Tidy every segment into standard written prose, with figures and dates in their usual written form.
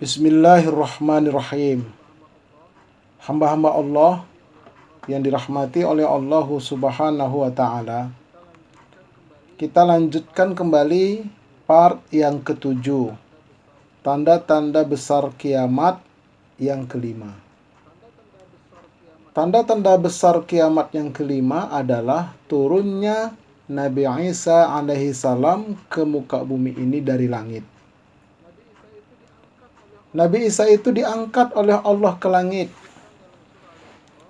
Bismillahirrahmanirrahim. Hamba-hamba Allah yang dirahmati oleh Allah Subhanahu wa Ta'ala, kita lanjutkan kembali part yang ketujuh, tanda-tanda besar kiamat yang kelima. Tanda-tanda besar kiamat yang kelima adalah turunnya Nabi Isa alaihi salam ke muka bumi ini dari langit. Nabi Isa itu diangkat oleh Allah ke langit.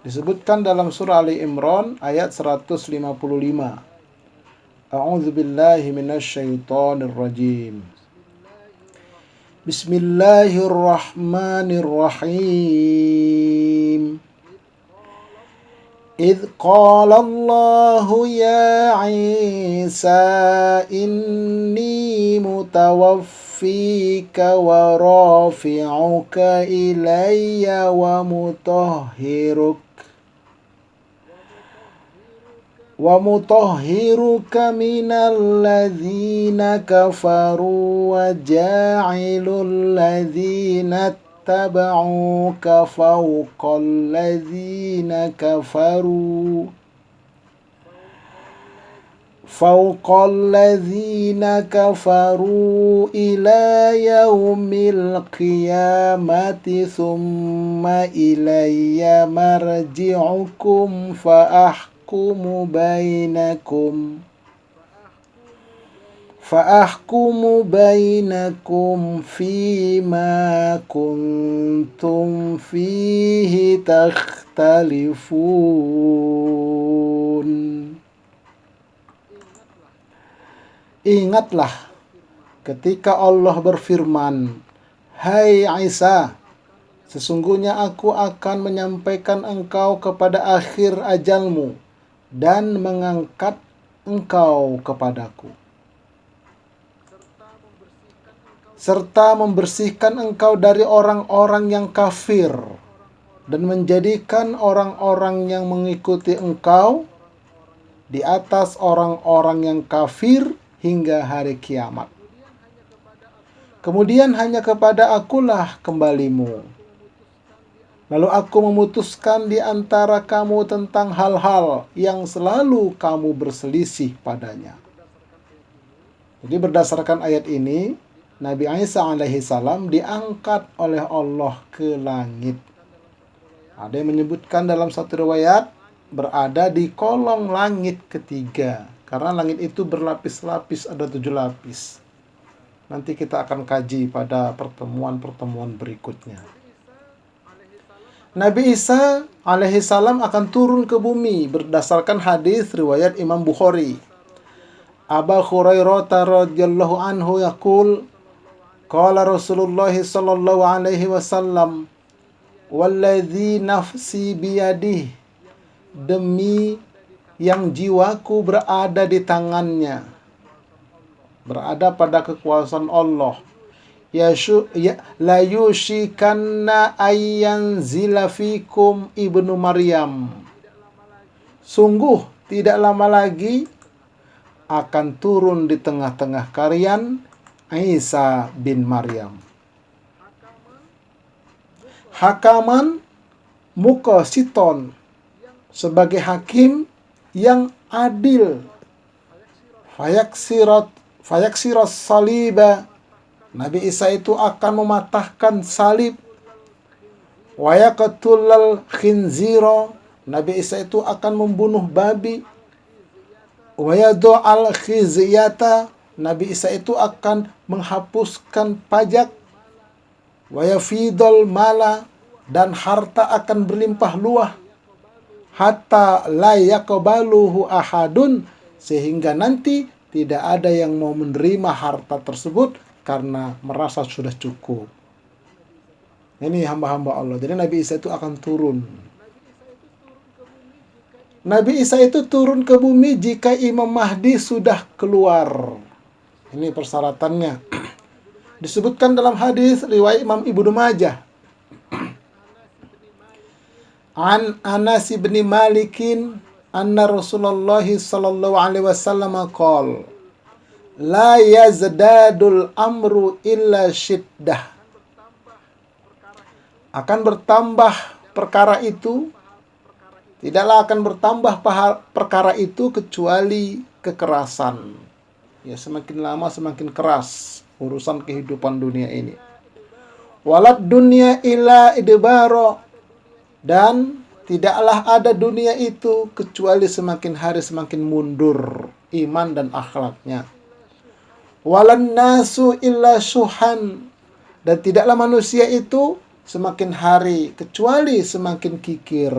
Disebutkan dalam surah Ali Imran ayat 155. A'udzu billahi minasyaitonir rajim. Bismillahirrahmanirrahim. إذ قال الله يا عيسى إني متوفيك ورافعك إلي ومطهرك من الذين كفروا وجاعل الذين اتبعوك فوق الذين كفروا إلى يوم القيامة ثم إلي مرجعكم فأحكم بينكم فيما كنتم فيه تختلفون. Ingatlah ketika Allah berfirman, "Hai Isa, sesungguhnya aku akan menyampaikan engkau kepada akhir ajalmu dan mengangkat engkau kepadaku, serta membersihkan engkau dari orang-orang yang kafir dan menjadikan orang-orang yang mengikuti engkau di atas orang-orang yang kafir hingga hari kiamat. Kemudian hanya kepada akulah kembalimu. Lalu aku memutuskan di antara kamu tentang hal-hal yang selalu kamu berselisih padanya." Jadi berdasarkan ayat ini, Nabi Isa alaihi salam diangkat oleh Allah ke langit. Ada yang menyebutkan dalam satu riwayat berada di kolong langit ketiga. Karena langit itu berlapis-lapis, ada 7 lapis. Nanti kita akan kaji pada pertemuan-pertemuan berikutnya. Nabi Isa alaihi salam akan turun ke bumi berdasarkan hadis riwayat Imam Bukhari. Abu Hurairah radhiyallahu anhu yaqul, qala Rasulullah sallallahu alaihi wasallam, "Walladzi nafsi biyadihi, demi yang jiwaku berada di tangannya," berada pada kekuasaan Allah, la yushikanna ayyanzila fikum ibnu Maryam, sungguh tidak lama lagi akan turun di tengah-tengah kalian Isa bin Maryam, hakaman muqsiton, sebagai hakim yang adil, fayaksiros saliba, Nabi Isa itu akan mematahkan salib, wayaqtulal khinzira, Nabi Isa itu akan membunuh babi, wayadu'al khizyata, Nabi Isa itu akan menghapuskan pajak, wayafidul mala, dan harta akan berlimpah luah, hatta la yaqbaluhu ahadun, sehingga nanti tidak ada yang mau menerima harta tersebut karena merasa sudah cukup. Ini hamba-hamba Allah. Jadi Nabi Isa itu akan turun. Nabi Isa itu turun ke bumi jika Imam Mahdi sudah keluar. Ini persyaratannya. Disebutkan dalam hadis riwayat Imam Ibnu Majah. An Anas bin Malikin anna Rasulullah sallallahu alaihi wasallam qala la yazdadul amru illa syiddah akan bertambah perkara itu, tidaklah akan bertambah perkara itu kecuali kekerasan. Ya, semakin lama semakin keras urusan kehidupan dunia ini. Walad dunia ila idbaro, dan tidaklah ada dunia itu kecuali semakin hari semakin mundur iman dan akhlaknya. Walan nasu illa syuhan, dan tidaklah manusia itu semakin hari kecuali semakin kikir.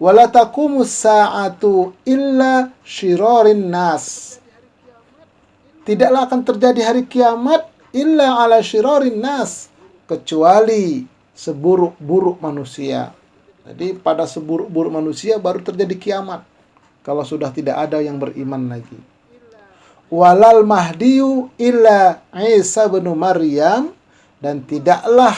Wala taqumus sa'atu illa syirarin nas, tidaklah akan terjadi hari kiamat illa ala syirarin nas, kecuali seburuk-buruk manusia. Jadi pada seburuk-buruk manusia baru terjadi kiamat, kalau sudah tidak ada yang beriman lagi. Walal mahdiyu illa Isa bin Maryam, dan tidaklah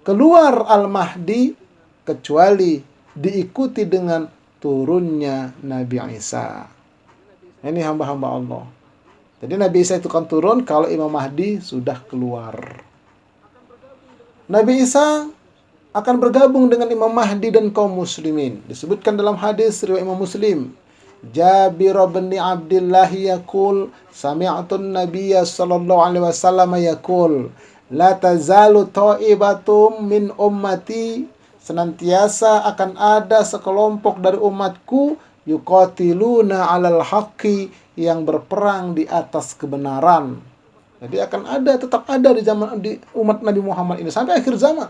keluar al-mahdi kecuali diikuti dengan turunnya Nabi Isa. Ini hamba-hamba Allah. Jadi Nabi Isa itu akan turun kalau Imam Mahdi sudah keluar. Nabi Isa akan bergabung dengan Imam Mahdi dan kaum muslimin. Disebutkan dalam hadis riwayat Imam Muslim, Jabir bin Abdullah yaqul sami'tu an-nabiyya sallallahu alaihi wasallam yaqul la tazalu ta'ibatum min ummati, senantiasa akan ada sekelompok dari umatku yuqatiluna 'alal haqqi, yang berperang di atas kebenaran. Jadi akan ada, tetap ada di umat Nabi Muhammad ini sampai akhir zaman,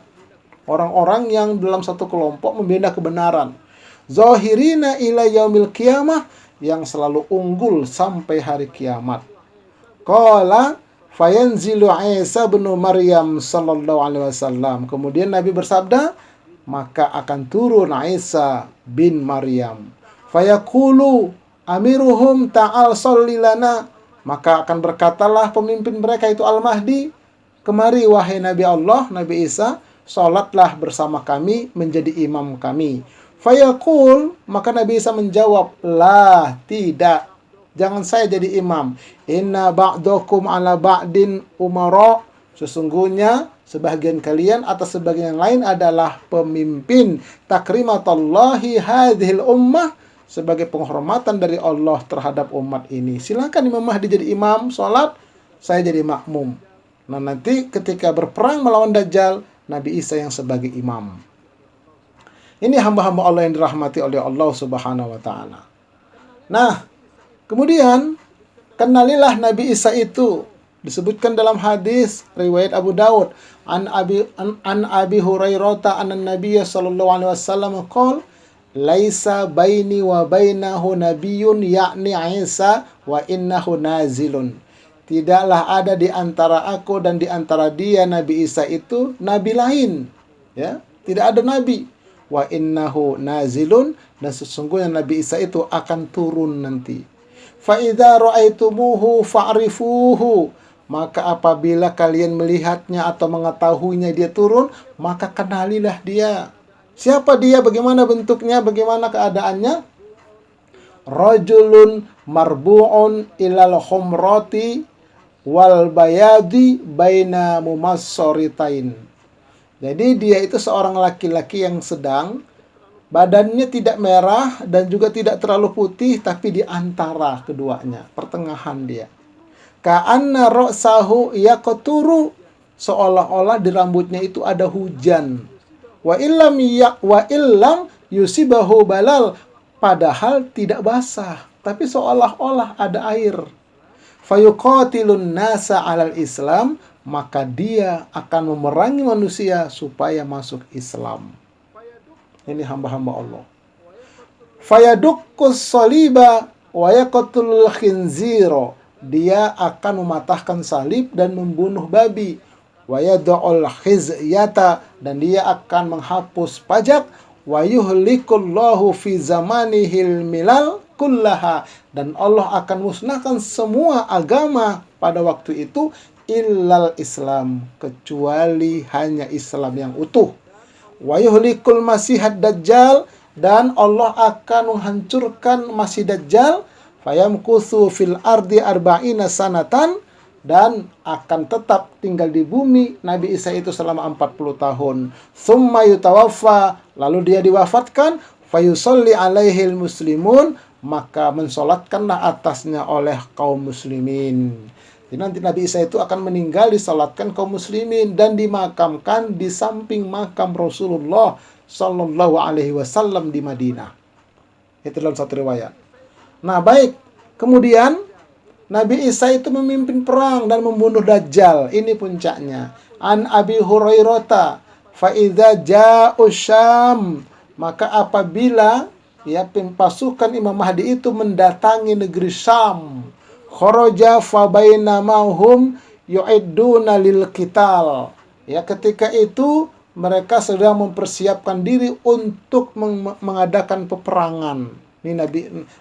orang-orang yang dalam satu kelompok membela kebenaran. Zahirina ila yaumil qiyamah, yang selalu unggul sampai hari kiamat. Qala fayanzilu Isa bin Maryam sallallahu alaihi wasallam. Kemudian Nabi bersabda, maka akan turun Isa bin Maryam. Fayaqulu amiruhum ta'al sholli lana, maka akan berkatalah pemimpin mereka itu Al-Mahdi, kemari wahai Nabi Allah, Nabi Isa, salatlah bersama kami, menjadi imam kami. Fayaqul, maka Nabi Isa menjawab, lah, tidak, jangan saya jadi imam. Inna ba'dakum ala ba'din umara, sesungguhnya sebagian kalian atas sebagian yang lain adalah pemimpin. Takrimatallahi hadhil ummah, sebagai penghormatan dari Allah terhadap umat ini. Silakan Imam Mahdi jadi imam salat, saya jadi makmum. Nah, nanti ketika berperang melawan Dajjal, Nabi Isa yang sebagai imam. Ini hamba-hamba Allah yang dirahmati oleh Allah Subhanahu wa taala. Nah, kemudian kenalilah Nabi Isa itu, disebutkan dalam hadis riwayat Abu Daud an Abi Hurairah anna Nabiy sallallahu alaihi wasallam qala laisa baini wa bainahu nabiyyun yakni Isa wa innahu nazilun. Tidaklah ada di antara aku dan di antara dia Nabi Isa itu nabi lain, ya, tidak ada nabi. Wa innahu nazilun, dan sesungguhnya Nabi Isa itu akan turun nanti. Fa idza ra'aitumuhu fa'rifuhu, maka apabila kalian melihatnya atau mengetahuinya dia turun, maka kenalilah dia. Siapa dia, bagaimana bentuknya, bagaimana keadaannya? Rajulun marbu'un ilal khumrati wal bayadi baina mumassoritain. Jadi dia itu seorang laki-laki yang sedang, badannya tidak merah dan juga tidak terlalu putih, tapi di antara keduanya, pertengahan dia. Ka'anna ra'sahu yaqturu, seolah-olah di rambutnya itu ada hujan. Wa illam yusibahu balal, padahal tidak basah, tapi seolah-olah ada air. Fayuqatilun nasa 'alal Islam, maka dia akan memerangi manusia supaya masuk Islam. Ini hamba-hamba Allah. Fayadukkus saliba wa yaqtul khinzira, dia akan mematahkan salib dan membunuh babi. Wa yad'ul khizyata, dan dia akan menghapus pajak. Wa yuhlikullahu fi zamanihil milal kullaha, dan Allah akan musnahkan semua agama pada waktu itu, illal Islam, kecuali hanya Islam yang utuh. Wa yuhlikul masihad dajjal, dan Allah akan menghancurkan Masih Dajjal. Fayamkuthu fil ardi arba'ina sanatan, dan akan tetap tinggal di bumi Nabi Isa itu selama 40 tahun. Tsumma yutawaffa, lalu dia diwafatkan, fayusolli alaihil muslimun, maka mensolatkanlah atasnya oleh kaum muslimin. Jadi nanti Nabi Isa itu akan meninggal, disolatkan kaum muslimin dan dimakamkan di samping makam Rasulullah Sallallahu Alaihi Wasallam di Madinah. Itu dalam satu riwayat. Nah baik, kemudian Nabi Isa itu memimpin perang dan membunuh Dajjal. Ini puncaknya. An Abi Hurairah, fa idza ja'u Syam, maka apabila pasukan Imam Mahdi itu mendatangi negeri Syam, kharaja fa bainamahum yu'idduna lil qital. Ya, ketika itu mereka sedang mempersiapkan diri untuk mengadakan peperangan. Ini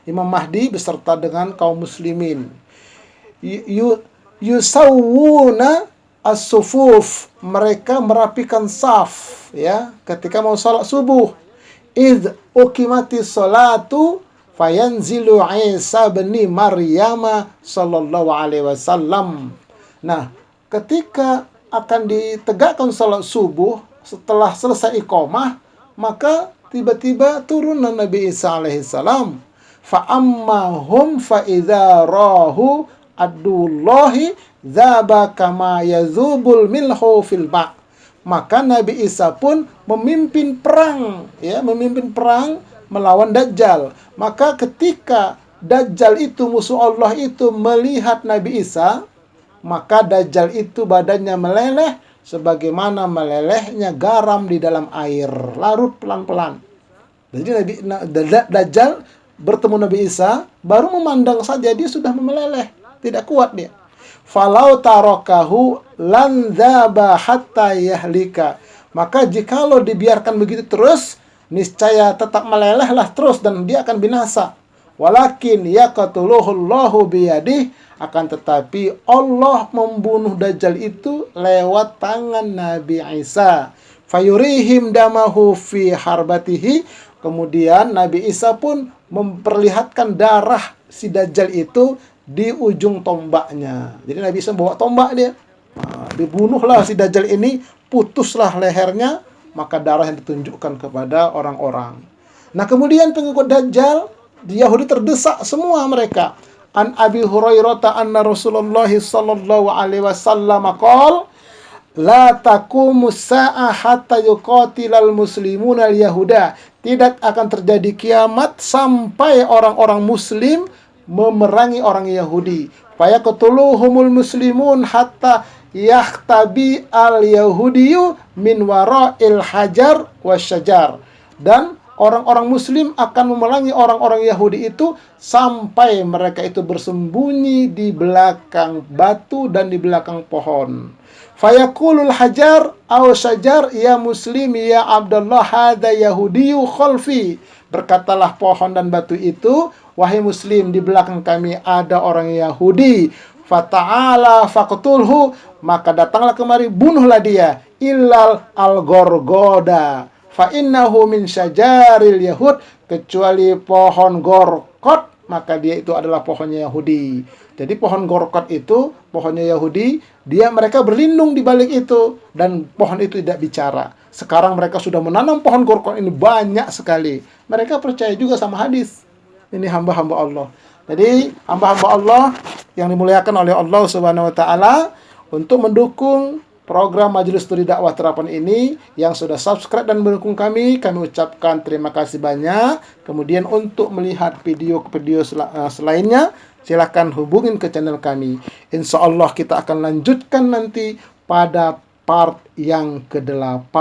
Imam Mahdi beserta dengan kaum muslimin. Yusawwuna as-sufuf, mereka merapikan saf ya ketika mau salat subuh. Id uqimati salatu fayanzilu Isa bin Maryam sallallahu alaihi wasallam. Nah, ketika akan ditegakkan salat subuh, setelah selesai iqamah, maka tiba-tiba turun Nabi Isa alaihi salam. Fa ammahum fa idza rahu adullahi dzaba kama yazubul milhu fil ma'. Maka Nabi Isa pun memimpin perang melawan Dajjal. Maka ketika Dajjal itu, musuh Allah itu, melihat Nabi Isa, maka Dajjal itu badannya meleleh sebagaimana melelehnya garam di dalam air, larut pelan-pelan. Jadi Dajjal bertemu Nabi Isa, baru memandang saja dia sudah meleleh, tidak kuat dia. Falau tarakahu lan dzaba hatta yahlika. Maka jikalau dibiarkan begitu terus, niscaya tetap melelehlah terus dan dia akan binasa. Walakin yaqtuluhullahu biyadih, akan tetapi Allah membunuh Dajjal itu lewat tangan Nabi Isa. Fayurihim damahu fi harbatihi. Kemudian Nabi Isa pun memperlihatkan darah si Dajjal itu di ujung tombaknya. Jadi Nabi Isa bawa tombak dia. Nah, dibunuhlah si Dajjal ini, putuslah lehernya, maka darah yang ditunjukkan kepada orang-orang. Nah, kemudian pengikut Dajjal, Yahudi terdesak semua mereka. An Abi Hurairah anna Rasulullah sallallahu alaihi wasallam qala la taqumu sa'ah hatta yuqatilal muslimuna al-yahuda. Tidak akan terjadi kiamat sampai orang-orang muslim memerangi orang Yahudi. Fayaqtuluhumul muslimun hatta yahtabi al-yahudiyu min wara'il hajar wasyajar. Dan orang-orang muslim akan memerangi orang-orang Yahudi itu sampai mereka itu bersembunyi di belakang batu dan di belakang pohon. Fayaqulul hajar aw syajar ya muslim ya Abdullah hadza yahudiyu khalfi. Berkatalah pohon dan batu itu, wahai muslim, di belakang kami ada orang Yahudi. Fata'ala faqtulhu, maka datanglah kemari, bunuhlah dia. Illal al-gorgoda fa innahu min syajaril yahud, kecuali pohon gorkot, maka dia itu adalah pohonnya Yahudi. Jadi pohon gorkot itu pohonnya Yahudi, mereka berlindung di balik itu dan pohon itu tidak bicara. Sekarang mereka sudah menanam pohon gorkot ini banyak sekali. Mereka percaya juga sama hadis. Ini hamba-hamba Allah. Jadi hamba-hamba Allah yang dimuliakan oleh Allah Subhanahu wa taala, untuk mendukung program Majelis Studi Dakwah Terapan ini yang sudah subscribe dan mendukung kami ucapkan terima kasih banyak. Kemudian untuk melihat video-video selainnya, silakan hubungin ke channel kami. Insya Allah kita akan lanjutkan nanti pada part yang ke-8.